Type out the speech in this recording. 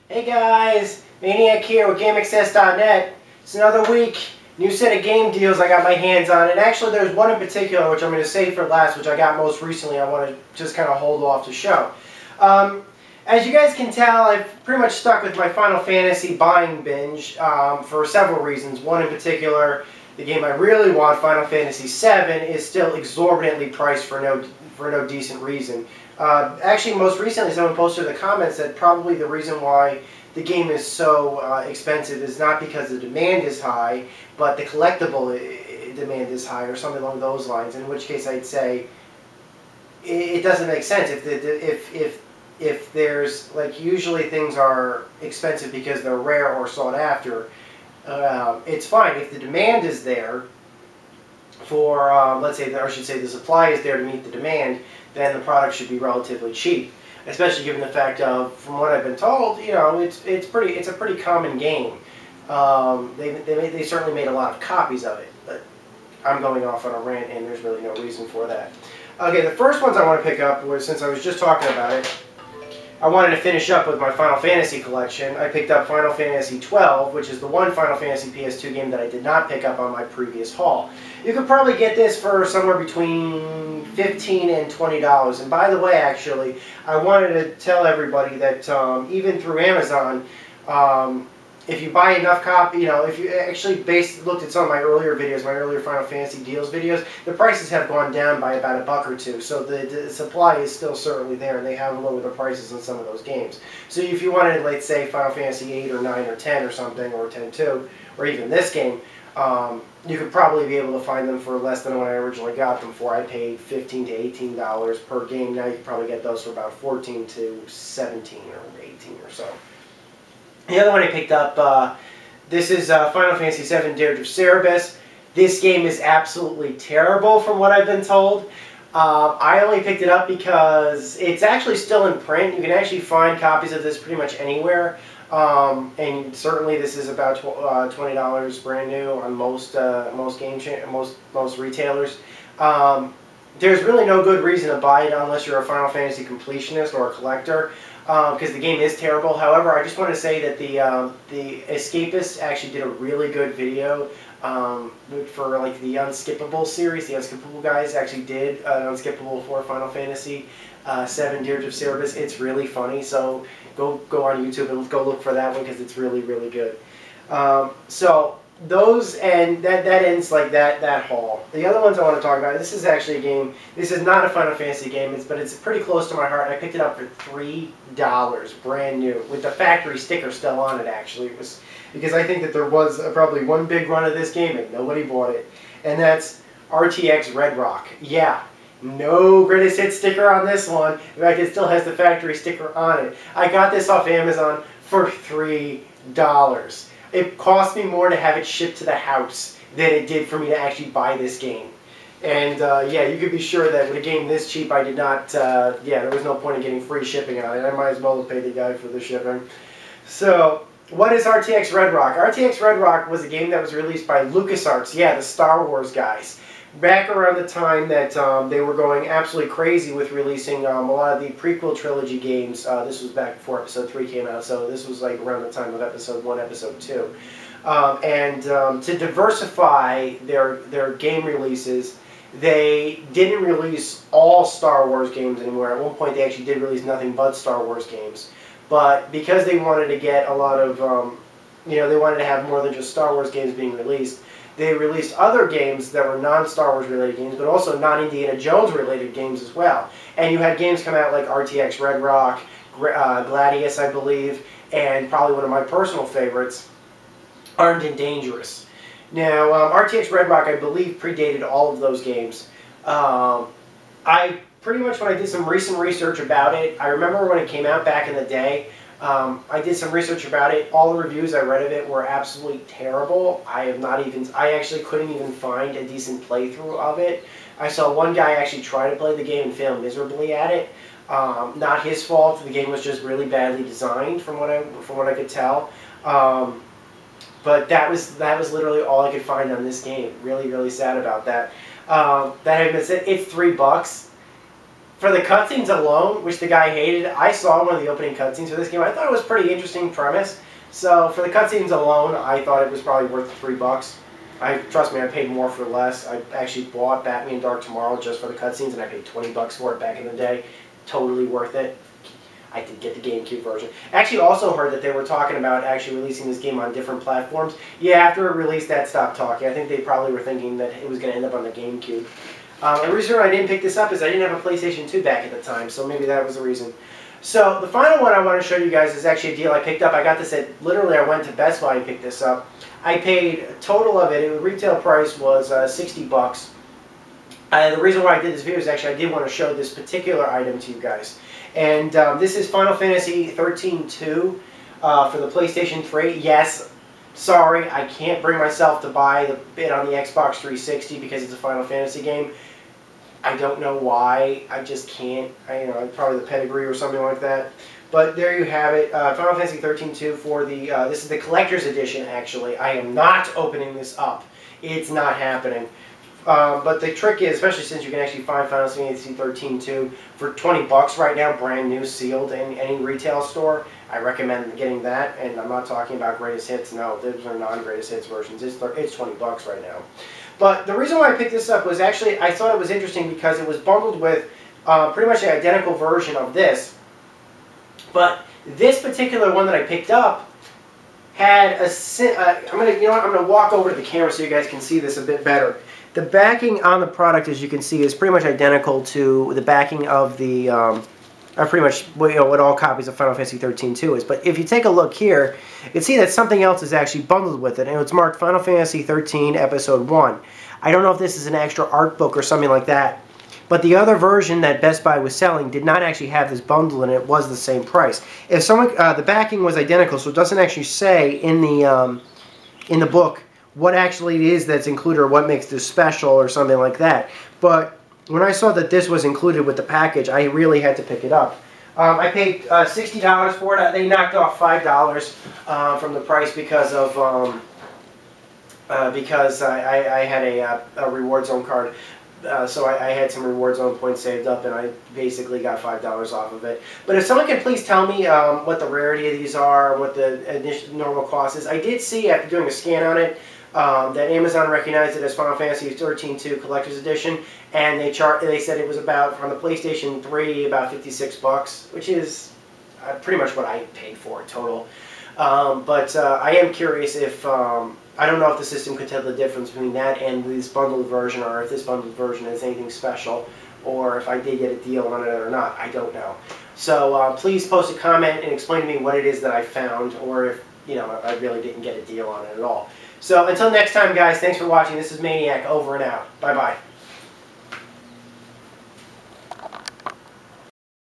Hey guys, Maniac here with GameAccess.net. It's another week, new set of game deals I got my hands on, and actually there's one in particular which I'm going to save for last, which I got most recently. I want to just kind of hold off to show. As you guys can tell, I've pretty much stuck with my Final Fantasy buying binge for several reasons. One in particular, the game I really want, Final Fantasy VII, is still exorbitantly priced for no decent reason. Actually, most recently, someone posted in the comments that probably the reason why the game is so expensive is not because the demand is high, but the collectible demand is high, or something along those lines. In which case, I'd say it doesn't make sense if there's, like, usually things are expensive because they're rare or sought after. It's fine if the demand is there for, let's say, or I should say the supply is there to meet the demand, then the product should be relatively cheap. Especially given the fact of, from what I've been told, you know, it's a pretty common game. They certainly made a lot of copies of it, but I'm going off on a rant, and there's really no reason for that. Okay, the first ones I want to pick up was, since I was just talking about it, I wanted to finish up with my Final Fantasy collection. I picked up Final Fantasy XII, which is the one Final Fantasy PS2 game that I did not pick up on my previous haul. You could probably get this for somewhere between $15 and $20. And by the way, actually, I wanted to tell everybody that even through Amazon, if you buy enough copy, you know, if you actually looked at some of my earlier videos, my earlier Final Fantasy deals videos, the prices have gone down by about $1 or $2. So the supply is still certainly there, and they have lowered the prices on some of those games. So if you wanted, let's say, Final Fantasy 8 or 9 or 10 or something, or 10-2, or even this game, you could probably be able to find them for less than what I originally got them for. I paid $15 to $18 per game. Now you could probably get those for about $14 to $17 or $18 or so. The other one I picked up, this is Final Fantasy VII Dirge of Cerberus. This game is absolutely terrible from what I've been told. I only picked it up because it's actually still in print. You can actually find copies of this pretty much anywhere. And certainly this is about $20 brand new on most retailers. There's really no good reason to buy it unless you're a Final Fantasy completionist or a collector, because the game is terrible. However, I just want to say that the Escapists actually did a really good video for, like, the Unskippable series. The Unskippable guys actually did an Unskippable for Final Fantasy VII Dirge of Cerberus. It's really funny, so go on YouTube and go look for that one, because it's really, really good. So those, and that ends like that haul. The other ones I want to talk about, this is actually a game, this is not a Final Fantasy game, but it's pretty close to my heart. I picked it up for $3, brand new, with the factory sticker still on it. Actually, it was because I think that there was probably one big run of this game and nobody bought it, and that's RTX Red Rock. Yeah. No greatest hit sticker on this one. In fact, it still has the factory sticker on it. I got this off Amazon for $3. It cost me more to have it shipped to the house than it did for me to actually buy this game. And yeah, you could be sure that with a game this cheap, I did not, yeah, there was no point in getting free shipping on it. I might as well have paid the guy for the shipping. So, what is RTX Red Rock? RTX Red Rock was a game that was released by LucasArts, yeah, the Star Wars guys. Back around the time that they were going absolutely crazy with releasing a lot of the prequel trilogy games. This was back before Episode 3 came out, so this was like around the time of Episode 1, Episode 2. To diversify their game releases, they didn't release all Star Wars games anymore. At one point, they actually did release nothing but Star Wars games. But because they wanted to get a lot of, you know, they wanted to have more than just Star Wars games being released, they released other games that were non-Star Wars related games, but also non-Indiana Jones related games as well. And you had games come out like RTX Red Rock, Gladius, I believe, and probably one of my personal favorites, Armed and Dangerous. Now, RTX Red Rock, I believe, predated all of those games. I pretty much, when I did some recent research about it, I remember when it came out back in the day, I did some research about it. All the reviews I read of it were absolutely terrible. I actually couldn't even find a decent playthrough of it. I saw one guy actually try to play the game and fail miserably at it. Not his fault. The game was just really badly designed, from what I could tell. But that was literally all I could find on this game. Really, really sad about that. That having been said, it's $3. for the cutscenes alone, which the guy hated, I saw one of the opening cutscenes for this game. I thought it was a pretty interesting premise. So for the cutscenes alone, I thought it was probably worth $3. Trust me, I paid more for less. I actually bought Batman Dark Tomorrow just for the cutscenes, and I paid $20 for it back in the day. Totally worth it. I did get the GameCube version. Actually, also heard that they were talking about actually releasing this game on different platforms. Yeah, after it released, that stopped talking. I think they probably were thinking that it was going to end up on the GameCube. The reason I didn't pick this up is I didn't have a PlayStation 2 back at the time, so maybe that was the reason. So the final one I want to show you guys is actually a deal I picked up. I got this at, literally I went to Best Buy and picked this up. I paid a total of it, retail price was $60. The reason why I did this video is actually I did want to show this particular item to you guys. And this is Final Fantasy 13-2 for the PlayStation 3. Yes, sorry, I can't bring myself to buy it on the Xbox 360 because it's a Final Fantasy game. I don't know why. I just can't. Probably the pedigree or something like that. But there you have it. Final Fantasy 13-2 for the. This is the collector's edition. Actually, I am not opening this up. It's not happening. But the trick is, especially since you can actually find Final Fantasy 13-2 for $20 right now, brand new, sealed in any retail store, I recommend getting that. And I'm not talking about greatest hits. No, those are non-greatest hits versions. It's $20 right now. But the reason why I picked this up was actually I thought it was interesting because it was bundled with pretty much the identical version of this. But this particular one that I picked up had a. I'm gonna walk over to the camera so you guys can see this a bit better. The backing on the product, as you can see, is pretty much identical to the backing of the. Pretty much what all copies of Final Fantasy 13-2 is. But if you take a look here, you can see that something else is actually bundled with it, and it's marked Final Fantasy 13 Episode 1. I don't know if this is an extra art book or something like that, but the other version that Best Buy was selling did not actually have this bundle, and it was the same price. If someone, the backing was identical, so it doesn't actually say in the book what actually it is that's included or what makes this special or something like that. But when I saw that this was included with the package, I really had to pick it up. I paid $60 for it. They knocked off $5 from the price because of I had a Reward Zone card. So I had some Reward Zone points saved up, and I basically got $5 off of it. But if someone could please tell me what the rarity of these are, what the initial normal cost is. I did see after doing a scan on it that Amazon recognized it as Final Fantasy 13-2 Collector's Edition, and they said it was about, on the PlayStation 3, about $56, which is pretty much what I paid for in total. But I am curious if, I don't know if the system could tell the difference between that and this bundled version, or if this bundled version is anything special, or if I did get a deal on it or not. I don't know. So please post a comment and explain to me what it is that I found, or if I really didn't get a deal on it at all. So until next time, guys, thanks for watching. This is Maniac, over and out. Bye-bye.